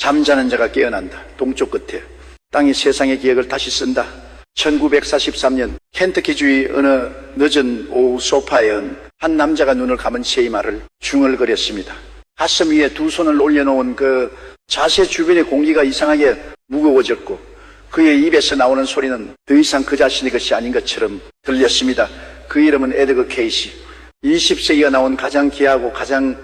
잠자는 자가 깨어난다. 동쪽 끝에 땅이 세상의 기억을 다시 쓴다. 1943년 켄터키주의 어느 늦은 오후 소파에 한 남자가 눈을 감은 채의 말을 중얼거렸습니다. 가슴 위에 두 손을 올려놓은 그 자세 주변의 공기가 이상하게 무거워졌고 그의 입에서 나오는 소리는 더 이상 그 자신의 것이 아닌 것처럼 들렸습니다. 그 이름은 에드거 케이시. 20세기가 나온 가장 귀하고 가장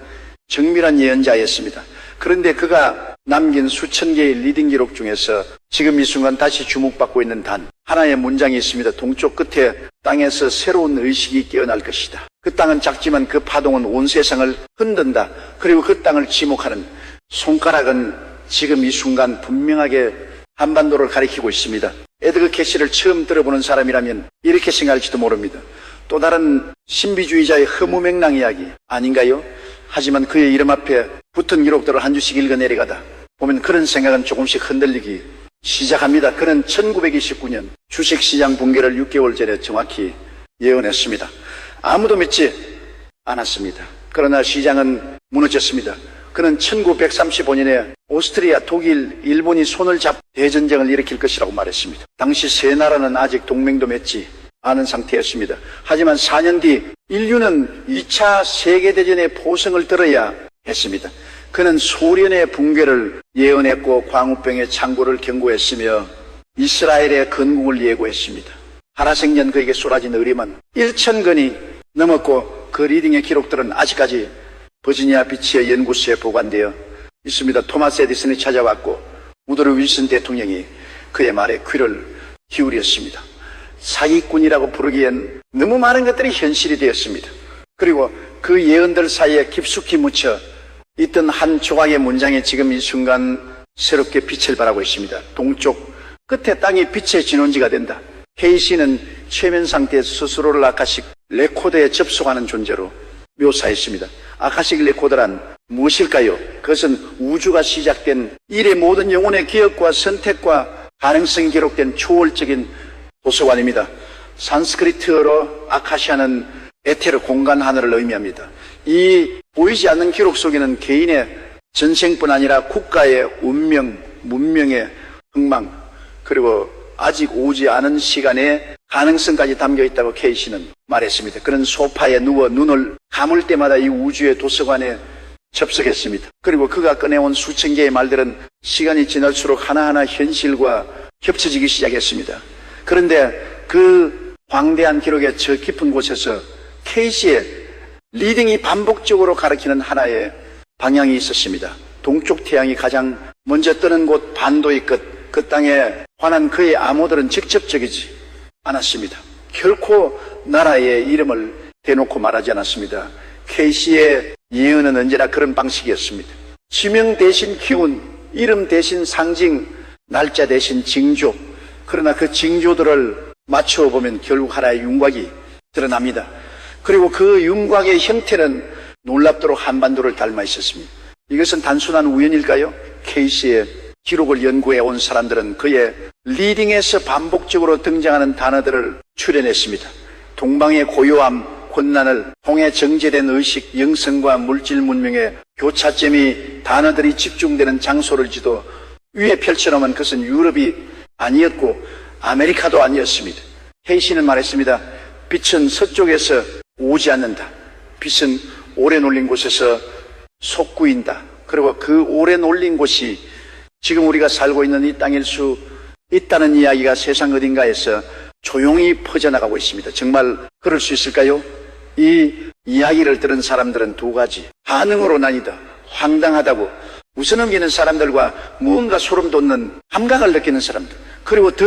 정밀한 예언자였습니다. 그런데 그가 남긴 수천 개의 리딩 기록 중에서 지금 이 순간 다시 주목받고 있는 단 하나의 문장이 있습니다. 동쪽 끝에 땅에서 새로운 의식이 깨어날 것이다. 그 땅은 작지만 그 파동은 온 세상을 흔든다. 그리고 그 땅을 지목하는 손가락은 지금 이 순간 분명하게 한반도를 가리키고 있습니다. 에드거 케이시를 처음 들어보는 사람이라면 이렇게 생각할지도 모릅니다. 또 다른 신비주의자의 허무맹랑 이야기 아닌가요? 하지만 그의 이름 앞에 붙은 기록들을 한 주씩 읽어내려가다 보면 그런 생각은 조금씩 흔들리기 시작합니다. 그는 1929년 주식시장 붕괴를 6개월 전에 정확히 예언했습니다. 아무도 믿지 않았습니다. 그러나 시장은 무너졌습니다. 그는 1935년에 오스트리아, 독일, 일본이 손을 잡고 대전쟁을 일으킬 것이라고 말했습니다. 당시 세 나라는 아직 동맹도 맺지 않은 상태였습니다. 하지만 4년 뒤 인류는 2차 세계대전의 포성을 들어야 했습니다. 그는 소련의 붕괴를 예언했고 광우병의 창고를 경고했으며 이스라엘의 건국을 예고했습니다. 살아생전 그에게 쏟아진 의리만 1,000건이 넘었고 그 리딩의 기록들은 아직까지 버지니아 비치의 연구소에 보관되어 있습니다. 토마스 에디슨이 찾아왔고 우드로 윌슨 대통령이 그의 말에 귀를 기울였습니다. 사기꾼이라고 부르기엔 너무 많은 것들이 현실이 되었습니다. 그리고 그 예언들 사이에 깊숙이 묻혀 있던 한 조각의 문장이 지금 이 순간 새롭게 빛을 발하고 있습니다. 동쪽 끝에 땅이 빛의 진원지가 된다. 케이시는 최면 상태에서 스스로를 아카식 레코드에 접속하는 존재로 묘사했습니다. 아카식 레코드란 무엇일까요? 그것은 우주가 시작된 일의 모든 영혼의 기억과 선택과 가능성이 기록된 초월적인 도서관입니다. 산스크리트어로 아카시아는 에테르 공간 하늘을 의미합니다. 이 보이지 않는 기록 속에는 개인의 전생뿐 아니라 국가의 운명, 문명의 흥망, 그리고 아직 오지 않은 시간의 가능성까지 담겨 있다고 케이시는 말했습니다. 그런 소파에 누워 눈을 감을 때마다 이 우주의 도서관에 접속했습니다. 그리고 그가 꺼내온 수천 개의 말들은 시간이 지날수록 하나하나 현실과 겹쳐지기 시작했습니다. 그런데 그 광대한 기록의 저 깊은 곳에서 케이시의 리딩이 반복적으로 가리키는 하나의 방향이 있었습니다. 동쪽 태양이 가장 먼저 뜨는 곳 반도의 끝, 그 땅에 관한 그의 암호들은 직접적이지 않았습니다. 결코 나라의 이름을 대놓고 말하지 않았습니다. 케이시의 예언은 언제나 그런 방식이었습니다. 지명 대신 기운, 이름 대신 상징, 날짜 대신 징조. 그러나 그 징조들을 맞추어 보면 결국 하나의 윤곽이 드러납니다. 그리고 그 윤곽의 형태는 놀랍도록 한반도를 닮아 있었습니다. 이것은 단순한 우연일까요? 케이시의 기록을 연구해 온 사람들은 그의 리딩에서 반복적으로 등장하는 단어들을 추려냈습니다. 동방의 고요함,困난을 통해 정제된 의식, 영성과 물질 문명의 교차점이 단어들이 집중되는 장소를 지도 위에 펼쳐놓으면 그것은 유럽이 아니었고 아메리카도 아니었습니다. 케이시는 말했습니다. 빛은 서쪽에서 오지 않는다. 빛은 오래 놀린 곳에서 솟구인다. 그리고 그 오래 놀린 곳이 지금 우리가 살고 있는 이 땅일 수 있다는 이야기가 세상 어딘가에서 조용히 퍼져나가고 있습니다. 정말 그럴 수 있을까요? 이 이야기를 들은 사람들은 두 가지 반응으로 나뉘다. 황당하다고 웃어넘기는 사람들과 무언가 소름 돋는 감각을 느끼는 사람들. 그리고 더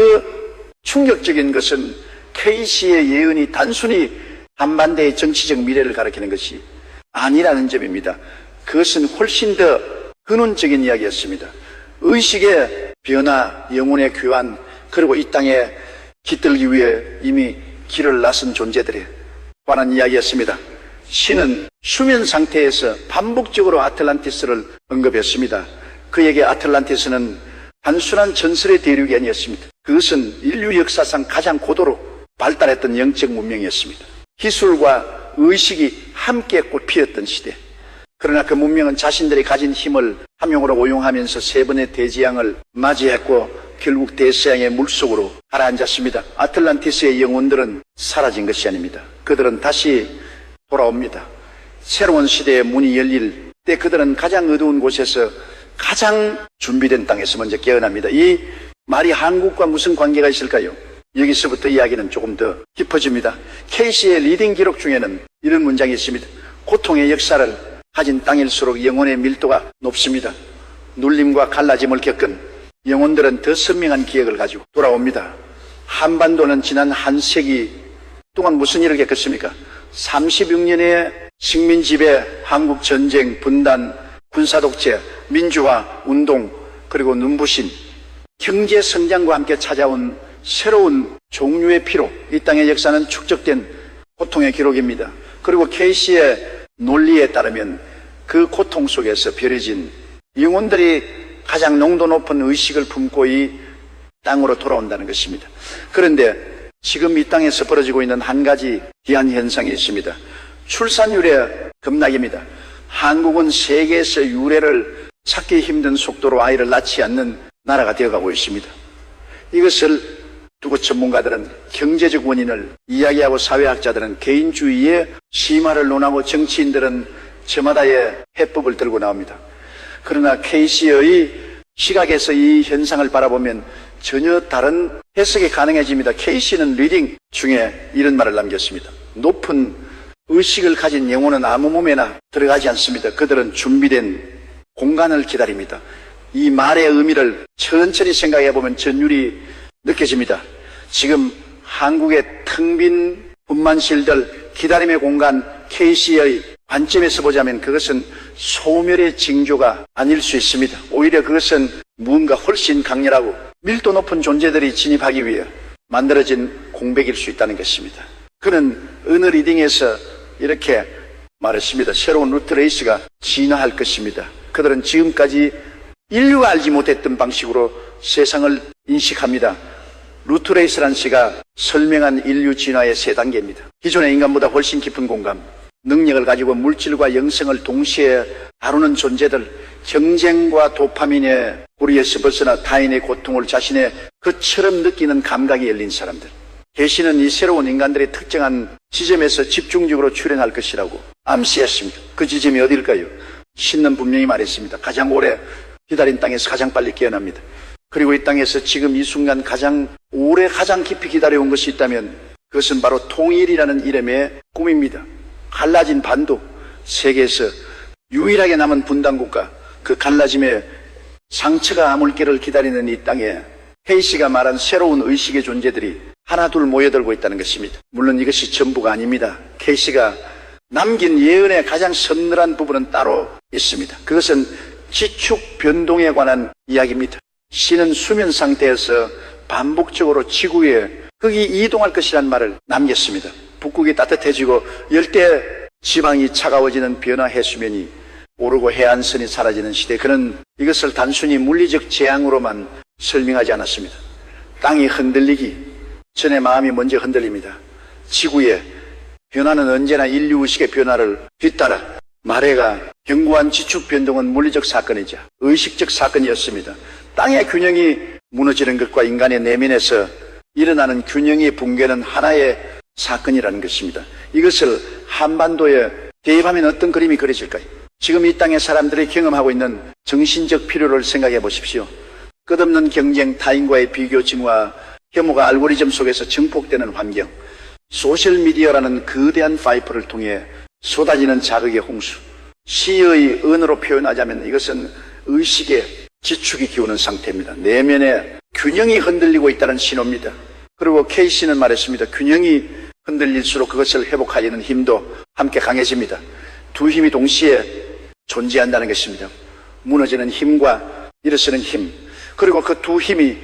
충격적인 것은 케이시의 예언이 단순히 한반도의 정치적 미래를 가리키는 것이 아니라는 점입니다. 그것은 훨씬 더 근원적인 이야기였습니다. 의식의 변화, 영혼의 교환, 그리고 이 땅에 깃들기 위해 이미 길을 나선 존재들에 관한 이야기였습니다. 신은 수면 상태에서 반복적으로 아틀란티스를 언급했습니다. 그에게 아틀란티스는 단순한 전설의 대륙이 아니었습니다. 그것은 인류 역사상 가장 고도로 발달했던 영적 문명이었습니다. 기술과 의식이 함께 꽃피었던 시대. 그러나 그 문명은 자신들이 가진 힘을 함용으로 오용하면서 세 번의 대지양을 맞이했고 결국 대서양의 물속으로 가라앉았습니다. 아틀란티스의 영혼들은 사라진 것이 아닙니다. 그들은 다시 돌아옵니다. 새로운 시대의 문이 열릴 때 그들은 가장 어두운 곳에서 가장 준비된 땅에서 먼저 깨어납니다. 이 말이 한국과 무슨 관계가 있을까요? 여기서부터 이야기는 조금 더 깊어집니다. 케이시의 리딩 기록 중에는 이런 문장이 있습니다. 고통의 역사를 가진 땅일수록 영혼의 밀도가 높습니다. 눌림과 갈라짐을 겪은 영혼들은 더 선명한 기억을 가지고 돌아옵니다. 한반도는 지난 한 세기 동안 무슨 일을 겪었습니까? 36년의 식민 지배, 한국 전쟁, 분단, 군사독재, 민주화, 운동, 그리고 눈부신 경제 성장과 함께 찾아온 새로운 종류의 피로, 이 땅의 역사는 축적된 고통의 기록입니다. 그리고 케이시의 논리에 따르면 그 고통 속에서 벼려진 영혼들이 가장 농도 높은 의식을 품고 이 땅으로 돌아온다는 것입니다. 그런데 지금 이 땅에서 벌어지고 있는 한 가지 기한 현상이 있습니다. 출산율의 급락입니다. 한국은 세계에서 유례를 찾기 힘든 속도로 아이를 낳지 않는 나라가 되어가고 있습니다. 이것을 두고 전문가들은 경제적 원인을 이야기하고 사회학자들은 개인주의의 심화를 논하고 정치인들은 저마다의 해법을 들고 나옵니다. 그러나 케이시의 시각에서 이 현상을 바라보면 전혀 다른 해석이 가능해집니다. 케이시는 리딩 중에 이런 말을 남겼습니다. 높은 의식을 가진 영혼은 아무 몸에나 들어가지 않습니다. 그들은 준비된 공간을 기다립니다. 이 말의 의미를 천천히 생각해 보면 전율이 느껴집니다. 지금 한국의 텅 빈 분만실들, 기다림의 공간, 케이시의 관점에서 보자면 그것은 소멸의 징조가 아닐 수 있습니다. 오히려 그것은 무언가 훨씬 강렬하고 밀도 높은 존재들이 진입하기 위해 만들어진 공백일 수 있다는 것입니다. 그는 어느 리딩에서 이렇게 말했습니다. 새로운 루트 레이스가 진화할 것입니다. 그들은 지금까지 인류가 알지 못했던 방식으로 세상을 인식합니다. 루트 레이스란 시가 설명한 인류 진화의 세 단계입니다. 기존의 인간보다 훨씬 깊은 공감, 능력을 가지고 물질과 영성을 동시에 다루는 존재들, 경쟁과 도파민의 고리에서 벗어나 타인의 고통을 자신의 것처럼 느끼는 감각이 열린 사람들. 계시는 이 새로운 인간들의 특정한 지점에서 집중적으로 출현할 것이라고 암시했습니다. 그 지점이 어딜까요? 신은 분명히 말했습니다. 가장 오래 기다린 땅에서 가장 빨리 깨어납니다. 그리고 이 땅에서 지금 이 순간 가장 오래 가장 깊이 기다려온 것이 있다면 그것은 바로 통일이라는 이름의 꿈입니다. 갈라진 반도, 세계에서 유일하게 남은 분단국가, 그 갈라짐의 상처가 아물기를 기다리는 이 땅에 케이시가 말한 새로운 의식의 존재들이 하나둘 모여들고 있다는 것입니다. 물론 이것이 전부가 아닙니다. 케이시가 남긴 예언의 가장 서늘한 부분은 따로 있습니다. 그것은 지축 변동에 관한 이야기입니다. 신은 수면 상태에서 반복적으로 지구에 흙이 이동할 것이라는 말을 남겼습니다. 북극이 따뜻해지고 열대 지방이 차가워지는 변화 해수면이 오르고 해안선이 사라지는 시대, 그는 이것을 단순히 물리적 재앙으로만 설명하지 않았습니다. 땅이 흔들리기 전에 마음이 먼저 흔들립니다. 지구의 변화는 언제나 인류의식의 변화를 뒤따라 마래가 견고한 지축 변동은 물리적 사건이자 의식적 사건이었습니다. 땅의 균형이 무너지는 것과 인간의 내면에서 일어나는 균형의 붕괴는 하나의 사건이라는 것입니다. 이것을 한반도에 대입하면 어떤 그림이 그려질까요? 지금 이 땅의 사람들이 경험하고 있는 정신적 필요를 생각해 보십시오. 끝없는 경쟁, 타인과의 비교, 증오와 혐오가 알고리즘 속에서 증폭되는 환경, 소셜미디어라는 거대한 파이프를 통해 쏟아지는 자극의 홍수, 시의 언어로 표현하자면 이것은 의식의 지축이 기우는 상태입니다. 내면의 균형이 흔들리고 있다는 신호입니다. 그리고 케이시는 말했습니다. 균형이 흔들릴수록 그것을 회복하려는 힘도 함께 강해집니다. 두 힘이 동시에 존재한다는 것입니다. 무너지는 힘과 일어서는 힘, 그리고 그 두 힘이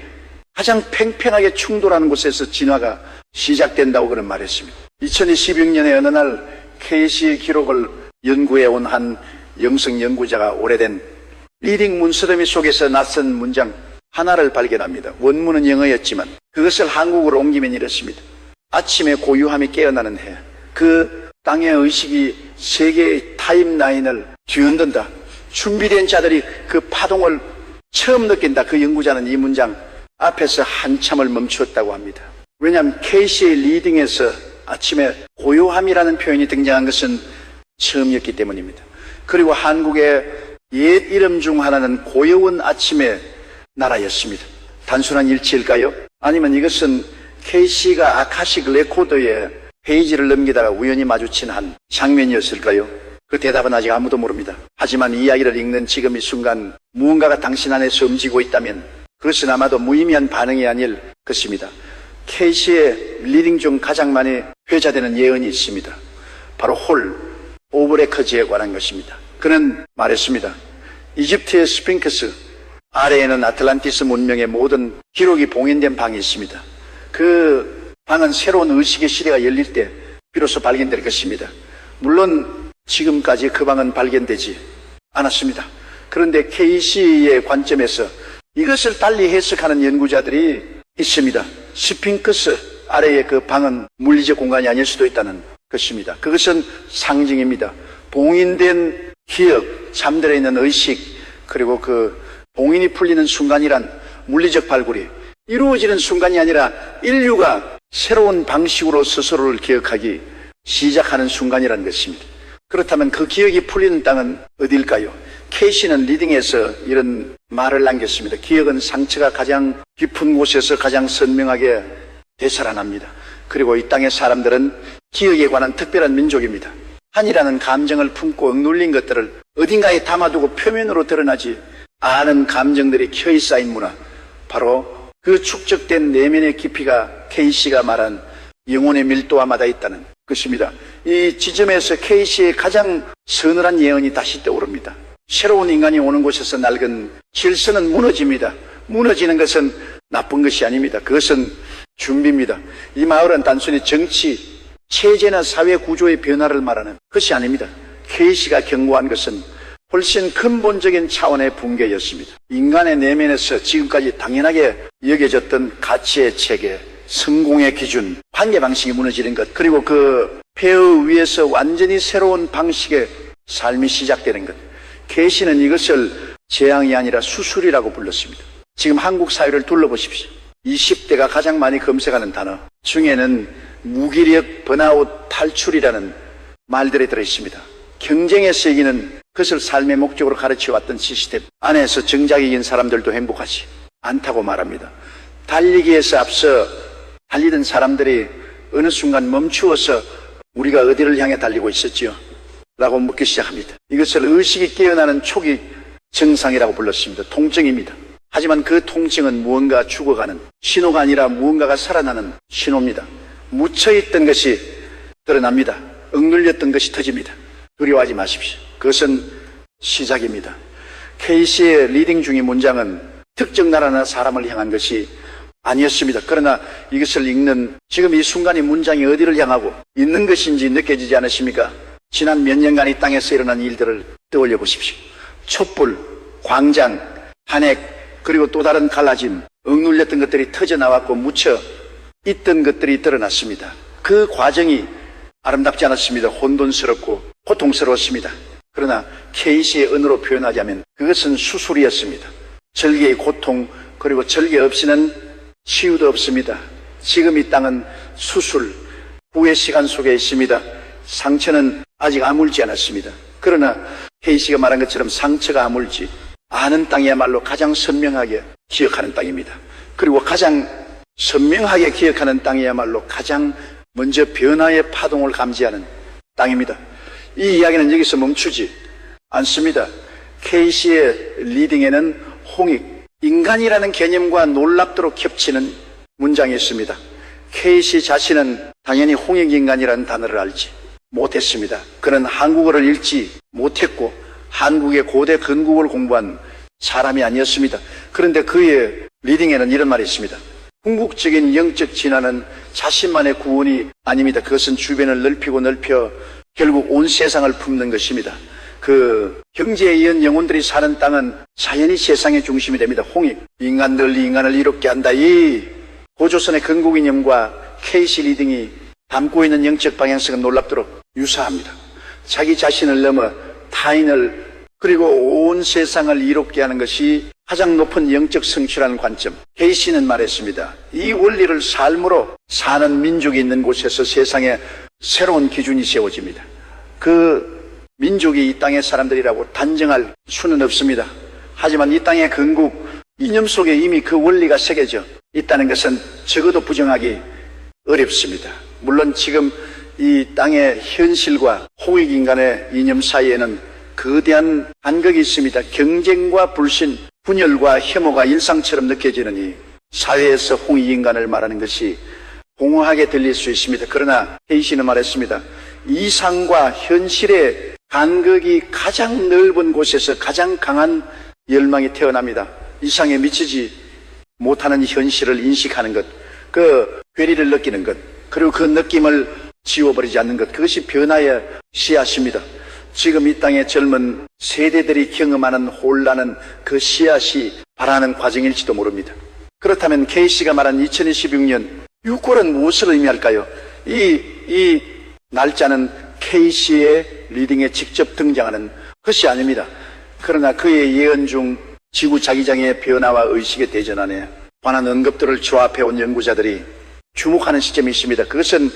가장 팽팽하게 충돌하는 곳에서 진화가 시작된다고 그는 말했습니다. 2026년에 어느 날 케이시의 기록을 연구해 온 한 영성 연구자가 오래된 리딩 문스러미 속에서 낯선 문장 하나를 발견합니다. 원문은 영어였지만 그것을 한국어로 옮기면 이렇습니다. 아침에 고요함이 깨어나는 해, 그 땅의 의식이 세계의 타임라인을 뒤흔든다. 준비된 자들이 그 파동을 처음 느낀다. 그 연구자는 이 문장 앞에서 한참을 멈추었다고 합니다. 왜냐하면 케이시의 리딩에서 아침에 고요함이라는 표현이 등장한 것은 처음이었기 때문입니다. 그리고 한국의 옛 이름 중 하나는 고요운 아침의 나라였습니다. 단순한 일치일까요? 아니면 이것은 케이시가 아카식 레코드에 페이지를 넘기다가 우연히 마주친 한 장면이었을까요? 그 대답은 아직 아무도 모릅니다. 하지만 이 이야기를 읽는 지금 이 순간 무언가가 당신 안에서 움직이고 있다면 그것은 아마도 무의미한 반응이 아닐 것입니다. 케이시의 리딩 중 가장 많이 회자되는 예언이 있습니다. 바로 홀 오브레커즈에 관한 것입니다. 그는 말했습니다. 이집트의 스핑크스 아래에는 아틀란티스 문명의 모든 기록이 봉인된 방이 있습니다. 그 방은 새로운 의식의 시대가 열릴 때 비로소 발견될 것입니다. 물론 지금까지 그 방은 발견되지 않았습니다. 그런데 케이시의 관점에서 이것을 달리 해석하는 연구자들이 있습니다. 스핑크스 아래의 그 방은 물리적 공간이 아닐 수도 있다는 것입니다. 그것은 상징입니다. 봉인된 기억, 잠들어 있는 의식, 그리고 그 봉인이 풀리는 순간이란 물리적 발굴이 이루어지는 순간이 아니라 인류가 새로운 방식으로 스스로를 기억하기 시작하는 순간이라는 것입니다. 그렇다면 그 기억이 풀리는 땅은 어디일까요? 케이시는 리딩에서 이런 말을 남겼습니다. 기억은 상처가 가장 깊은 곳에서 가장 선명하게 되살아납니다. 그리고 이 땅의 사람들은 기억에 관한 특별한 민족입니다. 한이라는 감정을 품고 억눌린 것들을 어딘가에 담아두고 표면으로 드러나지 않은 감정들이 켜이 쌓인 문화, 바로 그 축적된 내면의 깊이가 케이시가 말한 영혼의 밀도와마다 있다는 것입니다. 이 지점에서 케이시의 가장 서늘한 예언이 다시 떠오릅니다. 새로운 인간이 오는 곳에서 낡은 질서는 무너집니다. 무너지는 것은 나쁜 것이 아닙니다. 그것은 준비입니다. 이 마을은 단순히 정치, 체제나 사회 구조의 변화를 말하는 것이 아닙니다. 케이시가 경고한 것은 훨씬 근본적인 차원의 붕괴였습니다. 인간의 내면에서 지금까지 당연하게 여겨졌던 가치의 체계, 성공의 기준, 관계 방식이 무너지는 것, 그리고 그 폐허 위에서 완전히 새로운 방식의 삶이 시작되는 것. 케이시는 이것을 재앙이 아니라 수술이라고 불렀습니다. 지금 한국 사회를 둘러보십시오. 20대가 가장 많이 검색하는 단어 중에는 무기력, 번아웃, 탈출이라는 말들이 들어있습니다. 경쟁에서 이기는 것을 삶의 목적으로 가르쳐왔던 시스템 안에서 정작 이긴 사람들도 행복하지 않다고 말합니다. 달리기에서 앞서 달리던 사람들이 어느 순간 멈추어서 우리가 어디를 향해 달리고 있었지요? 라고 묻기 시작합니다. 이것을 의식이 깨어나는 초기 증상이라고 불렀습니다. 통증입니다. 하지만 그 통증은 무언가 죽어가는 신호가 아니라 무언가가 살아나는 신호입니다. 묻혀있던 것이 드러납니다. 억눌렸던 것이 터집니다. 두려워하지 마십시오. 그것은 시작입니다. 케이시의 리딩 중의 문장은 특정 나라나 사람을 향한 것이 아니었습니다. 그러나 이것을 읽는 지금 이 순간의 문장이 어디를 향하고 있는 것인지 느껴지지 않으십니까? 지난 몇 년간 이 땅에서 일어난 일들을 떠올려 보십시오. 촛불, 광장, 탄핵, 그리고 또 다른 갈라짐, 억눌렸던 것들이 터져나왔고 묻혀 있던 것들이 드러났습니다. 그 과정이 아름답지 않았습니다. 혼돈스럽고 고통스러웠습니다. 그러나 케이시의 언어로 표현하자면 그것은 수술이었습니다. 절개의 고통, 그리고 절개 없이는 치유도 없습니다. 지금 이 땅은 수술, 후의 시간 속에 있습니다. 상처는 아직 아물지 않았습니다. 그러나 케이시가 말한 것처럼 상처가 아물지 않은 땅이야말로 가장 선명하게 기억하는 땅입니다. 그리고 가장 선명하게 기억하는 땅이야말로 가장 먼저 변화의 파동을 감지하는 땅입니다. 이 이야기는 여기서 멈추지 않습니다. 케이시의 리딩에는 홍익, 인간이라는 개념과 놀랍도록 겹치는 문장이 있습니다. 케이시 자신은 당연히 홍익인간이라는 단어를 알지 못했습니다. 그는 한국어를 읽지 못했고 한국의 고대 건국을 공부한 사람이 아니었습니다. 그런데 그의 리딩에는 이런 말이 있습니다. 궁극적인 영적 진화는 자신만의 구원이 아닙니다. 그것은 주변을 넓히고 넓혀 결국 온 세상을 품는 것입니다. 그 경제에 의한 영혼들이 사는 땅은 자연히 세상의 중심이 됩니다. 홍익, 인간 널리 인간을 이롭게 한다. 이 고조선의 건국 이념과 케이시 리딩이 담고 있는 영적 방향성은 놀랍도록 유사합니다. 자기 자신을 넘어 타인을 그리고 온 세상을 이롭게 하는 것이 가장 높은 영적 성취라는 관점. 케이시는 말했습니다. 이 원리를 삶으로 사는 민족이 있는 곳에서 세상에 새로운 기준이 세워집니다. 그 민족이 이 땅의 사람들이라고 단정할 수는 없습니다. 하지만 이 땅의 건국 이념 속에 이미 그 원리가 새겨져 있다는 것은 적어도 부정하기 어렵습니다. 물론 지금 이 땅의 현실과 홍익인간의 이념 사이에는 거대한 간극이 있습니다. 경쟁과 불신, 분열과 혐오가 일상처럼 느껴지느니 사회에서 홍익인간을 말하는 것이 공허하게 들릴 수 있습니다. 그러나 케이시는 말했습니다. 이상과 현실의 간극이 가장 넓은 곳에서 가장 강한 열망이 태어납니다. 이상에 미치지 못하는 현실을 인식하는 것, 그 괴리를 느끼는 것, 그리고 그 느낌을 지워버리지 않는 것, 그것이 변화의 씨앗입니다. 지금 이 땅의 젊은 세대들이 경험하는 혼란은 그 씨앗이 발하는 과정일지도 모릅니다. 그렇다면 케이시가 말한 2026년 6월은 무엇을 의미할까요? 이 날짜는 케이시의 리딩에 직접 등장하는 것이 아닙니다. 그러나 그의 예언 중 지구 자기장의 변화와 의식의 대전 안에 관한 언급들을 조합해온 연구자들이 주목하는 시점이 있습니다. 그것은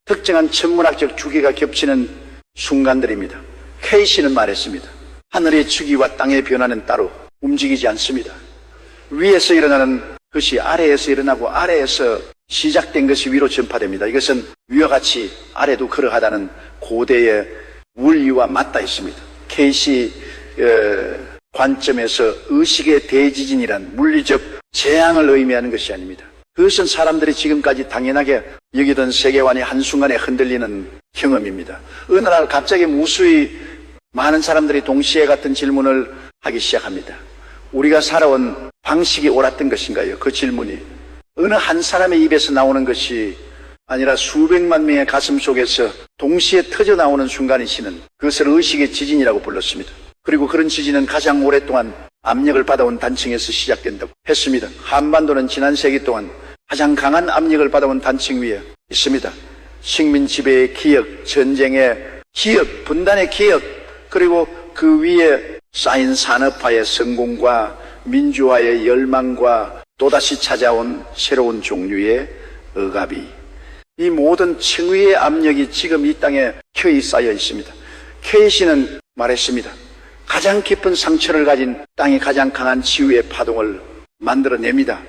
특정한 천문학적 주기가 겹치는 순간들입니다. 케이시는 말했습니다. 하늘의 주기와 땅의 변화는 따로 움직이지 않습니다. 위에서 일어나는 것이 아래에서 일어나고 아래에서 시작된 것이 위로 전파됩니다. 이것은 위와 같이 아래도 그러하다는 고대의 원리와 맞닿아 있습니다. 케이시 관점에서 의식의 대지진이란 물리적 재앙을 의미하는 것이 아닙니다. 그것은 사람들이 지금까지 당연하게 여기던 세계관이 한순간에 흔들리는 경험입니다. 어느 날 갑자기 무수히 많은 사람들이 동시에 같은 질문을 하기 시작합니다. 우리가 살아온 방식이 옳았던 것인가요? 그 질문이 어느 한 사람의 입에서 나오는 것이 아니라 수백만 명의 가슴 속에서 동시에 터져 나오는 순간이시는 그것을 의식의 지진이라고 불렀습니다. 그리고 그런 지진은 가장 오랫동안 압력을 받아온 단층에서 시작된다고 했습니다. 한반도는 지난 세기 동안 가장 강한 압력을 받아온 단층 위에 있습니다. 식민 지배의 기억, 전쟁의 기억, 분단의 기억, 그리고 그 위에 쌓인 산업화의 성공과 민주화의 열망과 또다시 찾아온 새로운 종류의 억압이, 이 모든 층위의 압력이 지금 이 땅에 켜이 쌓여 있습니다. 케이시는 말했습니다. 가장 깊은 상처를 가진 땅이 가장 강한 치유의 파동을 만들어냅니다.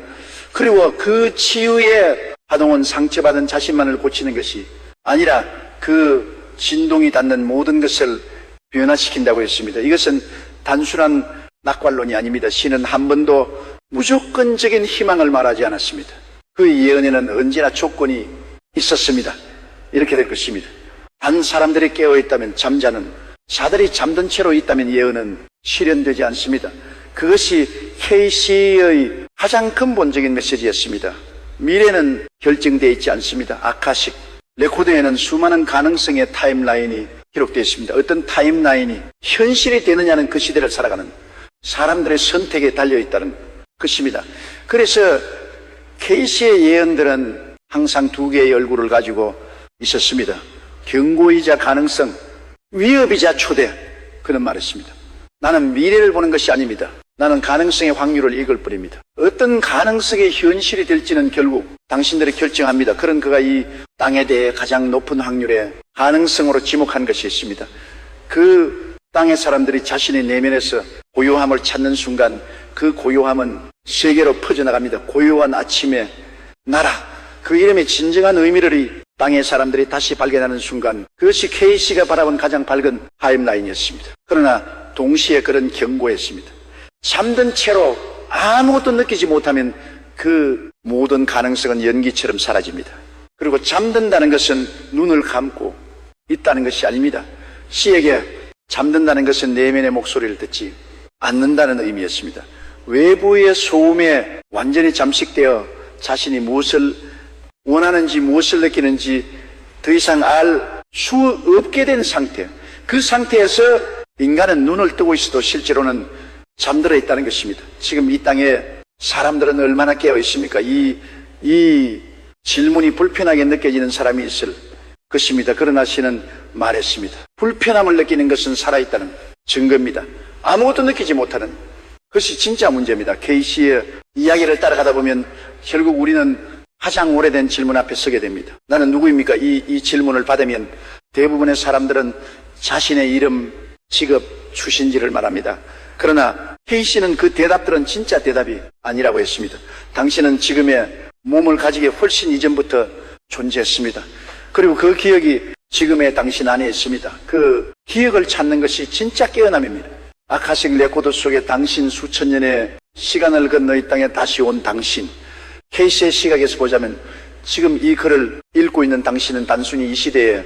그리고 그 치유의 파동은 상처받은 자신만을 고치는 것이 아니라 그 진동이 닿는 모든 것을 변화시킨다고 했습니다. 이것은 단순한 낙관론이 아닙니다. 신은 한 번도 무조건적인 희망을 말하지 않았습니다. 그 예언에는 언제나 조건이 있었습니다. 이렇게 될 것입니다. 단 사람들이 깨어있다면 잠자는, 자들이 잠든 채로 있다면 예언은 실현되지 않습니다. 그것이 케이시의 가장 근본적인 메시지였습니다. 미래는 결정되어 있지 않습니다. 아카식 레코드에는 수많은 가능성의 타임라인이 기록되어 있습니다. 어떤 타임라인이 현실이 되느냐는 그 시대를 살아가는 사람들의 선택에 달려있다는 것입니다. 그래서 케이시의 예언들은 항상 두 개의 얼굴을 가지고 있었습니다. 경고이자 가능성, 위협이자 초대. 그런 말했습니다. 나는 미래를 보는 것이 아닙니다. 나는 가능성의 확률을 읽을 뿐입니다. 어떤 가능성의 현실이 될지는 결국 당신들이 결정합니다. 그런 그가 이 땅에 대해 가장 높은 확률의 가능성으로 지목한 것이 있습니다. 그 땅의 사람들이 자신의 내면에서 고요함을 찾는 순간 그 고요함은 세계로 퍼져나갑니다. 고요한 아침의 나라, 그 이름의 진정한 의미를 이 땅의 사람들이 다시 발견하는 순간, 그것이 케이시가 바라본 가장 밝은 타임라인이었습니다. 그러나 동시에 그런 경고했습니다. 잠든 채로 아무것도 느끼지 못하면 그 모든 가능성은 연기처럼 사라집니다. 그리고 잠든다는 것은 눈을 감고 있다는 것이 아닙니다. 시에게 잠든다는 것은 내면의 목소리를 듣지 않는다는 의미였습니다. 외부의 소음에 완전히 잠식되어 자신이 무엇을 원하는지 무엇을 느끼는지 더 이상 알 수 없게 된 상태, 그 상태에서 인간은 눈을 뜨고 있어도 실제로는 잠들어 있다는 것입니다. 지금 이 땅에 사람들은 얼마나 깨어 있습니까? 이 질문이 불편하게 느껴지는 사람이 있을 것입니다. 그러나 씨는 말했습니다. 불편함을 느끼는 것은 살아있다는 증거입니다. 아무것도 느끼지 못하는 그것이 진짜 문제입니다. K씨의 이야기를 따라가다 보면 결국 우리는 가장 오래된 질문 앞에 서게 됩니다. 나는 누구입니까? 이 질문을 받으면 대부분의 사람들은 자신의 이름, 직업, 출신지를 말합니다. 그러나 K씨는 그 대답들은 진짜 대답이 아니라고 했습니다. 당신은 지금의 몸을 가지기 훨씬 이전부터 존재했습니다. 그리고 그 기억이 지금의 당신 안에 있습니다. 그 기억을 찾는 것이 진짜 깨어남입니다. 아카식 레코드 속에 당신 수천 년의 시간을 건너 이 땅에 다시 온 당신, K씨의 시각에서 보자면 지금 이 글을 읽고 있는 당신은 단순히 이 시대에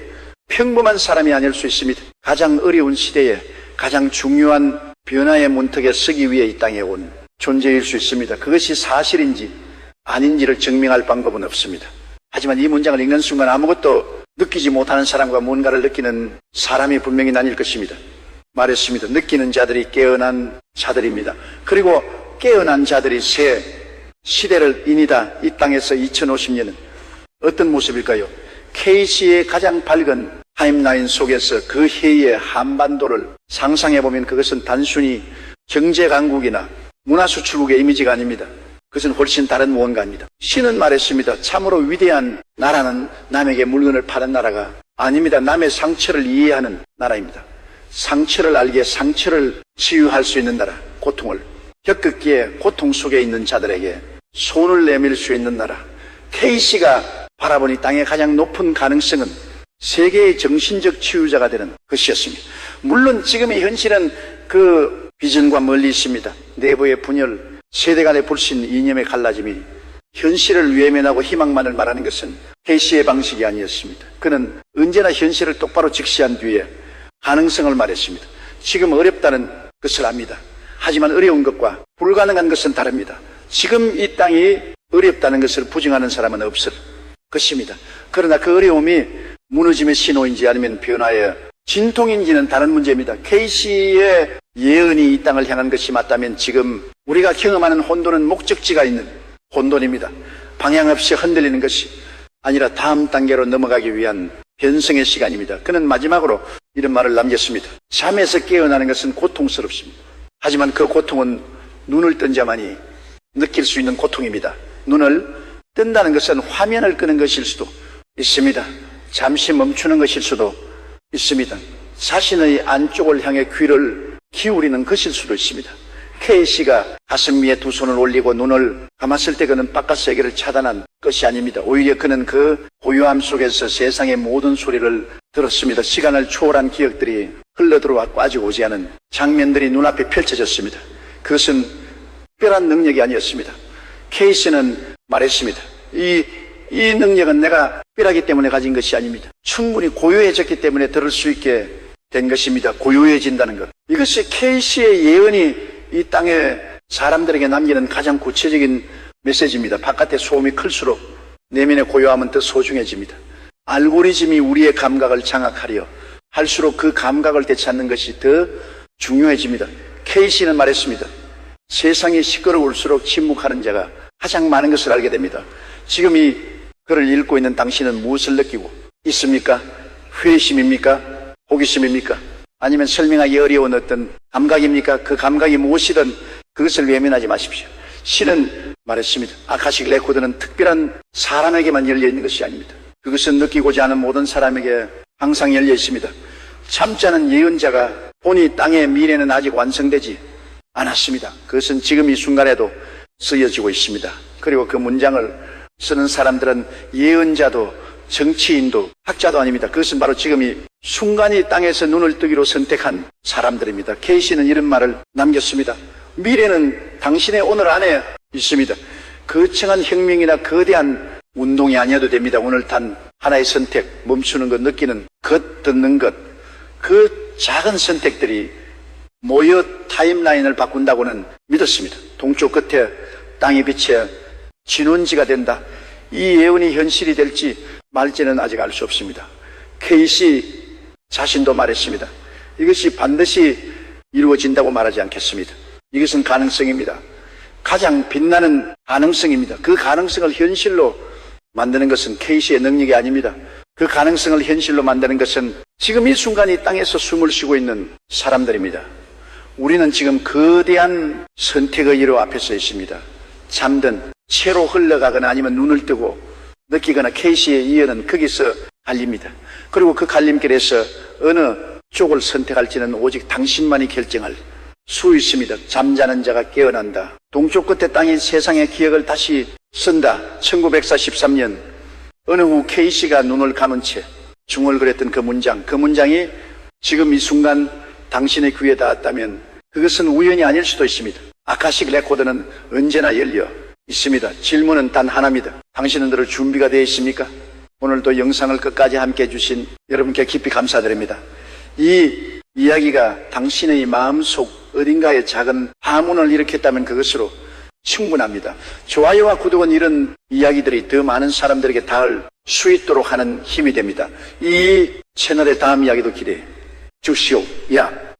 평범한 사람이 아닐 수 있습니다. 가장 어려운 시대에 가장 중요한 변화의 문턱에 서기 위해 이 땅에 온 존재일 수 있습니다. 그것이 사실인지 아닌지를 증명할 방법은 없습니다. 하지만 이 문장을 읽는 순간 아무것도 느끼지 못하는 사람과 뭔가를 느끼는 사람이 분명히 나뉠 것입니다. 말했습니다. 느끼는 자들이 깨어난 자들입니다. 그리고 깨어난 자들이 새 시대를 이니다 이 땅에서 2050년은 어떤 모습일까요? K씨의 가장 밝은 타임라인 속에서 그 해의 한반도를 상상해보면 그것은 단순히 경제강국이나 문화수출국의 이미지가 아닙니다. 그것은 훨씬 다른 무언가입니다. 신은 말했습니다. 참으로 위대한 나라는 남에게 물건을 파는 나라가 아닙니다. 남의 상처를 이해하는 나라입니다. 상처를 알기에 상처를 치유할 수 있는 나라, 고통을 겪기에 고통 속에 있는 자들에게 손을 내밀 수 있는 나라. K씨가 바라보니 땅의 가장 높은 가능성은 세계의 정신적 치유자가 되는 것이었습니다. 물론 지금의 현실은 그 비전과 멀리 있습니다. 내부의 분열, 세대 간의 불신, 이념의 갈라짐이 현실을 외면하고 희망만을 말하는 것은 K씨의 방식이 아니었습니다. 그는 언제나 현실을 똑바로 직시한 뒤에 가능성을 말했습니다. 지금 어렵다는 것을 압니다. 하지만 어려운 것과 불가능한 것은 다릅니다. 지금 이 땅이 어렵다는 것을 부정하는 사람은 없을 것입니다. 그러나 그 어려움이 무너짐의 신호인지 아니면 변화의 진통인지는 다른 문제입니다. K씨의 예언이 이 땅을 향한 것이 맞다면 지금 우리가 경험하는 혼돈은 목적지가 있는 혼돈입니다. 방향 없이 흔들리는 것이 아니라 다음 단계로 넘어가기 위한 변성의 시간입니다. 그는 마지막으로 이런 말을 남겼습니다. 잠에서 깨어나는 것은 고통스럽습니다. 하지만 그 고통은 눈을 뜬 자만이 느낄 수 있는 고통입니다. 눈을 뜬다는 것은 화면을 끄는 것일 수도 있습니다. 잠시 멈추는 것일 수도 있습니다. 자신의 안쪽을 향해 귀를 기울이는 것일 수도 있습니다. K씨가 가슴 위에 두 손을 올리고 눈을 감았을 때 그는 바깥 세계를 차단한 것이 아닙니다. 오히려 그는 그 고요함 속에서 세상의 모든 소리를 들었습니다. 시간을 초월한 기억들이 흘러들어와 꽈지고 오지 않은 장면들이 눈앞에 펼쳐졌습니다. 그것은 특별한 능력이 아니었습니다. K씨는 말했습니다. 이 능력은 내가 특별하기 때문에 가진 것이 아닙니다. 충분히 고요해졌기 때문에 들을 수 있게 된 것입니다. 고요해진다는 것. 이것이 K씨의 예언이 이 땅에 사람들에게 남기는 가장 구체적인 메시지입니다. 바깥의 소음이 클수록 내면의 고요함은 더 소중해집니다. 알고리즘이 우리의 감각을 장악하려 할수록 그 감각을 되찾는 것이 더 중요해집니다. K씨는 말했습니다. 세상이 시끄러울수록 침묵하는 자가 가장 많은 것을 알게 됩니다. 지금 이 글을 읽고 있는 당신은 무엇을 느끼고 있습니까? 회심입니까? 호기심입니까? 아니면 설명하기 어려운 어떤 감각입니까? 그 감각이 무엇이든 그것을 외면하지 마십시오. 신은 말했습니다. 아카식 레코드는 특별한 사람에게만 열려 있는 것이 아닙니다. 그것은 느끼고자 하는 모든 사람에게 항상 열려 있습니다. 참지 않은 예언자가 보니 땅의 미래는 아직 완성되지 않았습니다. 그것은 지금 이 순간에도 쓰여지고 있습니다. 그리고 그 문장을 쓰는 사람들은 예언자도 정치인도 학자도 아닙니다. 그것은 바로 지금 이 순간이 땅에서 눈을 뜨기로 선택한 사람들입니다. K씨는 이런 말을 남겼습니다. 미래는 당신의 오늘 안에 있습니다. 거창한 혁명이나 거대한 운동이 아니어도 됩니다. 오늘 단 하나의 선택, 멈추는 것, 느끼는 것, 듣는 것, 그 작은 선택들이 모여 타임라인을 바꾼다고는 믿었습니다. 동쪽 끝에 땅이 빛의 진원지가 된다. 이 예언이 현실이 될지 말지는 아직 알 수 없습니다. K씨 자신도 말했습니다. 이것이 반드시 이루어진다고 말하지 않겠습니다. 이것은 가능성입니다. 가장 빛나는 가능성입니다. 그 가능성을 현실로 만드는 것은 K씨의 능력이 아닙니다. 그 가능성을 현실로 만드는 것은 지금 이 순간 이 땅에서 숨을 쉬고 있는 사람들입니다. 우리는 지금 거대한 선택의 이로 앞에 서 있습니다. 잠든 채로 흘러가거나 아니면 눈을 뜨고 느끼거나 케이시의 이어는 거기서 갈립니다. 그리고 그 갈림길에서 어느 쪽을 선택할지는 오직 당신만이 결정할 수 있습니다. 잠자는 자가 깨어난다. 동쪽 끝에 땅인 세상의 기억을 다시 쓴다. 1943년 어느 후 케이시가 눈을 감은 채 중얼거렸던 그 문장이 지금 이 순간 당신의 귀에 닿았다면 그것은 우연이 아닐 수도 있습니다. 아카식 레코드는 언제나 열려 있습니다. 질문은 단 하나입니다. 당신은 늘 준비가 되어 있습니까? 오늘도 영상을 끝까지 함께 해주신 여러분께 깊이 감사드립니다. 이 이야기가 당신의 마음속 어딘가에 작은 파문을 일으켰다면 그것으로 충분합니다. 좋아요와 구독은 이런 이야기들이 더 많은 사람들에게 닿을 수 있도록 하는 힘이 됩니다. 이 채널의 다음 이야기도 기대해 주시오. 야.